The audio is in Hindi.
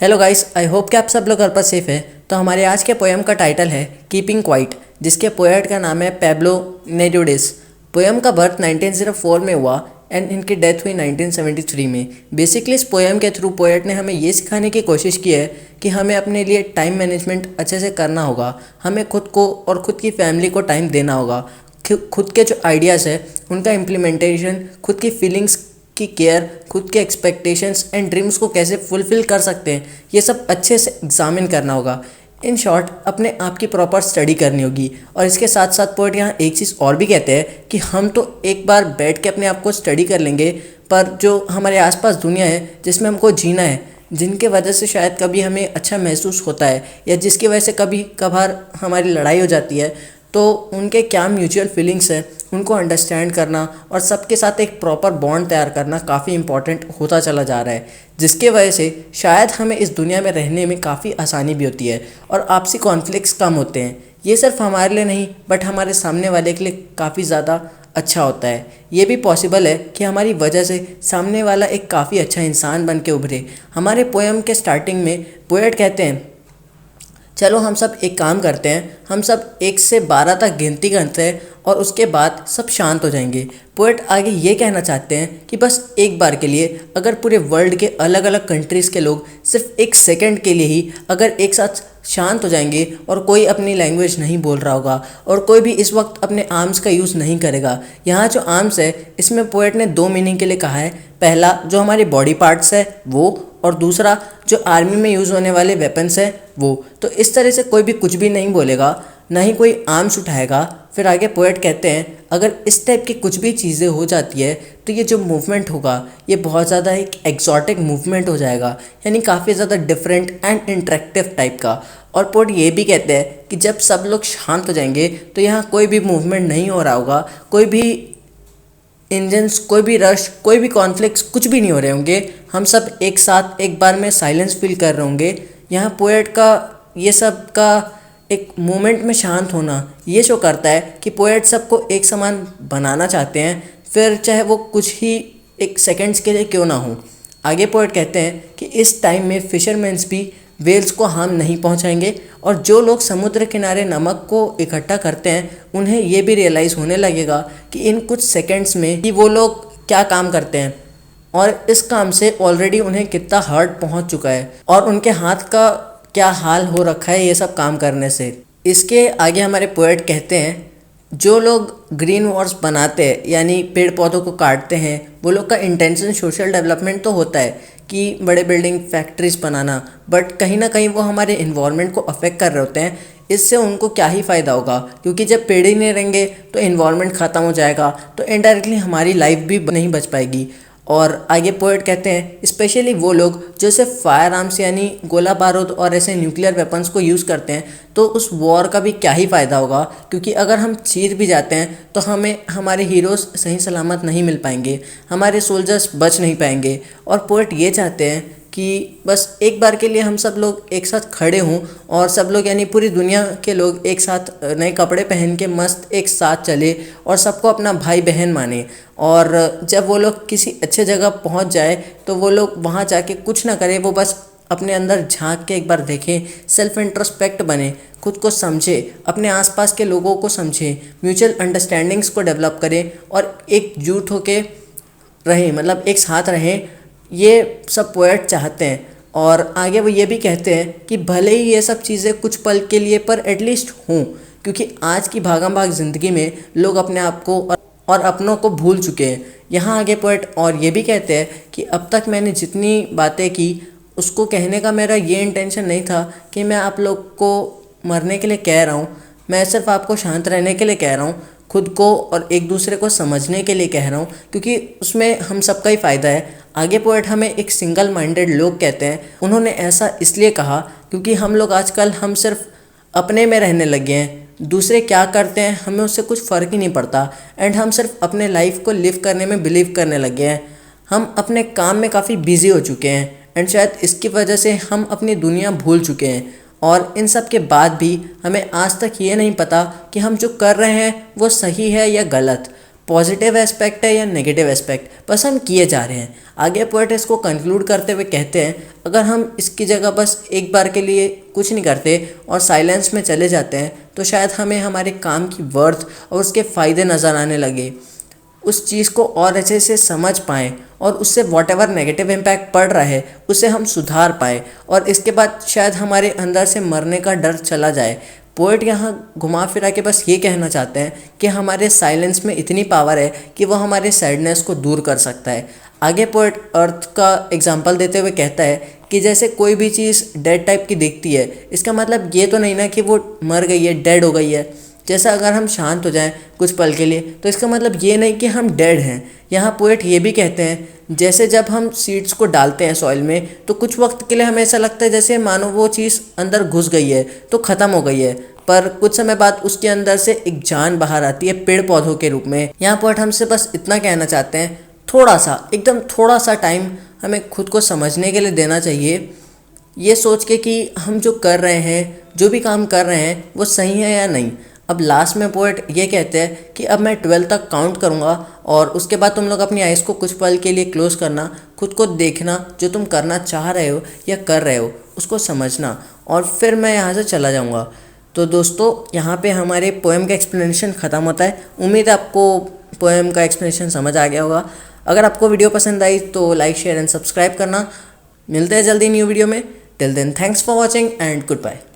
हेलो गाइस, आई होप कि आप सब लोग घर पर सेफ है। तो हमारे आज के पोएम का टाइटल है कीपिंग क्वाइट, जिसके पोएट का नाम है पैब्लो नेरुडेस। पोएम का बर्थ 1904 में हुआ एंड इनकी डेथ हुई 1973 में। बेसिकली इस पोएम के थ्रू पोएट ने हमें ये सिखाने की कोशिश की है कि हमें अपने लिए टाइम मैनेजमेंट अच्छे से करना होगा, हमें खुद को और खुद की फैमिली को टाइम देना होगा, खुद के जो आइडियाज़ है उनका इम्प्लीमेंटेशन, खुद की फीलिंग्स की केयर, खुद के एक्सपेक्टेशंस एंड ड्रीम्स को कैसे फुलफ़िल कर सकते हैं, ये सब अच्छे से एग्जामिन करना होगा। इन शॉर्ट, अपने आप की प्रॉपर स्टडी करनी होगी। और इसके साथ साथ पोएट यहाँ एक चीज़ और भी कहते हैं कि हम तो एक बार बैठ के अपने आप को स्टडी कर लेंगे, पर जो हमारे आसपास दुनिया है जिसमें हमको जीना है, जिनके वजह से शायद कभी हमें अच्छा महसूस होता है या जिसकी वजह से कभी कभार हमारी लड़ाई हो जाती है, तो उनके क्या म्यूचुअल फीलिंग्स हैं उनको अंडरस्टैंड करना और सबके साथ एक प्रॉपर बॉन्ड तैयार करना काफ़ी इंपॉर्टेंट होता चला जा रहा है, जिसके वजह से शायद हमें इस दुनिया में रहने में काफ़ी आसानी भी होती है और आपसी कॉन्फ्लिक्ट्स कम होते हैं। ये सिर्फ हमारे लिए नहीं बट हमारे सामने वाले के लिए काफ़ी ज़्यादा अच्छा होता है। ये भी पॉसिबल है कि हमारी वजह से सामने वाला एक काफ़ी अच्छा इंसान बन के उभरे। हमारे पोएम के स्टार्टिंग में पोएट कहते हैं, चलो हम सब एक काम करते हैं, हम सब 1 से 12 तक गिनती करते हैं और उसके बाद सब शांत हो जाएंगे। पोएट आगे ये कहना चाहते हैं कि बस एक बार के लिए अगर पूरे वर्ल्ड के अलग अलग कंट्रीज़ के लोग सिर्फ 1 सेकंड के लिए ही अगर एक साथ शांत हो जाएंगे और कोई अपनी लैंग्वेज नहीं बोल रहा होगा और कोई भी इस वक्त अपने आर्म्स का यूज़ नहीं करेगा। यहाँ जो आर्म्स है इसमें पोएट ने 2 मीनिंग के लिए कहा है। पहला जो हमारे बॉडी पार्ट्स है वो, और दूसरा जो आर्मी में यूज़ होने वाले वेपन्स हैं वो। तो इस तरह से कोई भी कुछ भी नहीं बोलेगा, ना ही कोई आर्म्स उठाएगा। फिर आगे पोएट कहते हैं, अगर इस टाइप की कुछ भी चीज़ें हो जाती है तो ये जो मूवमेंट होगा ये बहुत ज़्यादा एक एक्जॉटिक मूवमेंट हो जाएगा, यानी काफ़ी ज़्यादा डिफरेंट एंड इंटरेक्टिव टाइप का। और पोएट ये भी कहते हैं कि जब सब लोग शांत हो जाएंगे तो यहाँ कोई भी मूवमेंट नहीं हो रहा होगा, कोई भी इंजन्स, कोई भी रश, कोई भी कॉन्फ्लिक्ट्स कुछ भी नहीं हो रहे होंगे। हम सब एक साथ एक बार में साइलेंस फील कर रहे होंगे। यहाँ पोएट का ये सब का एक मोमेंट में शांत होना ये शो करता है कि पोएट सबको एक समान बनाना चाहते हैं, फिर चाहे वो कुछ ही एक सेकंड्स के लिए क्यों ना हो। आगे पोएट कहते हैं कि इस टाइम में फिशरमैन्स भी वेल्स को हार्म नहीं पहुंचाएंगे और जो लोग समुद्र किनारे नमक को इकट्ठा करते हैं उन्हें ये भी रियलाइज़ होने लगेगा कि इन कुछ सेकंड्स में कि वो लोग क्या काम करते हैं और इस काम से ऑलरेडी उन्हें कितना हर्ट पहुंच चुका है और उनके हाथ का क्या हाल हो रखा है ये सब काम करने से। इसके आगे हमारे पोएट कहते हैं, जो लोग ग्रीन वॉर्स बनाते हैं यानी पेड़ पौधों को काटते हैं, वो लोग का इंटेंशन सोशल डेवलपमेंट तो होता है कि बड़े बिल्डिंग फैक्ट्रीज बनाना, बट कहीं ना कहीं वो हमारे इन्वायरमेंट को अफेक्ट कर रहे होते हैं। इससे उनको क्या ही फ़ायदा होगा, क्योंकि जब पेड़ ही नहीं रहेंगे तो इन्वायरमेंट ख़त्म हो जाएगा, तो इनडायरेक्टली हमारी लाइफ भी नहीं बच पाएगी। और आगे पोएट कहते हैं, स्पेशली वो लोग जो सिर्फ फायर आर्म्स यानी गोला बारूद और ऐसे न्यूक्लियर वेपन्स को यूज़ करते हैं, तो उस वॉर का भी क्या ही फ़ायदा होगा, क्योंकि अगर हम चीर भी जाते हैं तो हमें हमारे हीरोज़ सही सलामत नहीं मिल पाएंगे, हमारे सोल्जर्स बच नहीं पाएंगे। और पोएट ये चाहते हैं कि बस एक बार के लिए हम सब लोग एक साथ खड़े हों और सब लोग यानी पूरी दुनिया के लोग एक साथ नए कपड़े पहन के मस्त एक साथ चले और सबको अपना भाई बहन माने। और जब वो लोग किसी अच्छे जगह पहुंच जाए तो वो लोग वहां जाके कुछ ना करें, वो बस अपने अंदर झांक के एक बार देखें, सेल्फ इंट्रोस्पेक्ट बने, खुद को समझे, अपने आसपास के लोगों को समझें, म्यूचुअल अंडरस्टैंडिंग्स को डेवलप करें और एकजुट होके रहें, मतलब एक साथ रहें। ये सब पोएट चाहते हैं। और आगे वो ये भी कहते हैं कि भले ही ये सब चीज़ें कुछ पल के लिए पर एटलीस्ट हों, क्योंकि आज की भागम भाग ज़िंदगी में लोग अपने आप को और अपनों को भूल चुके हैं। यहाँ आगे पोएट और ये भी कहते हैं कि अब तक मैंने जितनी बातें की उसको कहने का मेरा ये इंटेंशन नहीं था कि मैं आप लोग को मरने के लिए कह रहा हूँ, मैं सिर्फ आपको शांत रहने के लिए कह रहा हूँ, खुद को और एक दूसरे को समझने के लिए कह रहा हूँ, क्योंकि उसमें हम सबका ही फ़ायदा है। आगे पोएट हमें एक सिंगल माइंडेड लोग कहते हैं। उन्होंने ऐसा इसलिए कहा क्योंकि हम लोग आजकल हम सिर्फ अपने में रहने लगे हैं, दूसरे क्या करते हैं हमें उससे कुछ फ़र्क ही नहीं पड़ता एंड हम सिर्फ अपने लाइफ को लिव करने में बिलीव करने लगे हैं। हम अपने काम में काफ़ी बिजी हो चुके हैं एंड शायद इसकी वजह से हम अपनी दुनिया भूल चुके हैं। और इन सब के बाद भी हमें आज तक ये नहीं पता कि हम जो कर रहे हैं वो सही है या गलत। पॉजिटिव एस्पेक्ट है या नेगेटिव एस्पेक्ट, बस हम किए जा रहे हैं। आगे पोएट इसको कंक्लूड करते हुए कहते हैं, अगर हम इसकी जगह बस एक बार के लिए कुछ नहीं करते और साइलेंस में चले जाते हैं तो शायद हमें हमारे काम की वर्थ और उसके फ़ायदे नज़र आने लगे, उस चीज़ को और अच्छे से समझ पाएँ और उससे वॉटेवर नेगेटिव इम्पैक्ट पड़ रहा है उसे हम सुधार पाएँ और इसके बाद शायद हमारे अंदर से मरने का डर चला जाए। पोएट यहाँ घुमा फिरा के बस ये कहना चाहते हैं कि हमारे साइलेंस में इतनी पावर है कि वो हमारे सैडनेस को दूर कर सकता है। आगे पोएट अर्थ का एग्जांपल देते हुए कहता है कि जैसे कोई भी चीज़ डेड टाइप की दिखती है, इसका मतलब ये तो नहीं ना कि वो मर गई है, डेड हो गई है। जैसा अगर हम शांत हो जाएं कुछ पल के लिए तो इसका मतलब ये नहीं कि हम डेड हैं। यहाँ पोएट ये भी कहते हैं जैसे जब हम सीड्स को डालते हैं सॉइल में तो कुछ वक्त के लिए हमें ऐसा लगता है जैसे मानो वो चीज़ अंदर घुस गई है तो ख़त्म हो गई है, पर कुछ समय बाद उसके अंदर से एक जान बाहर आती है पेड़ पौधों के रूप में। यहाँ पोएट हमसे बस इतना कहना चाहते हैं, थोड़ा सा, एकदम थोड़ा सा टाइम हमें खुद को समझने के लिए देना चाहिए, ये सोच के कि हम जो कर रहे हैं, जो भी काम कर रहे हैं वो सही है या नहीं। अब लास्ट में पोएट ये कहते हैं कि अब मैं 12 तक काउंट करूँगा और उसके बाद तुम लोग अपनी आइज़ को कुछ पल के लिए क्लोज़ करना, खुद को देखना, जो तुम करना चाह रहे हो या कर रहे हो उसको समझना, और फिर मैं यहाँ से चला जाऊँगा। तो दोस्तों यहाँ पे हमारे पोएम का एक्सप्लेनेशन ख़त्म होता है। उम्मीद है आपको पोएम का एक्सप्लेनेशन समझ आ गया होगा। अगर आपको वीडियो पसंद आई तो लाइक, शेयर एंड सब्सक्राइब करना। मिलते हैं जल्दी न्यू वीडियो में। Till then thanks for watching and good bye.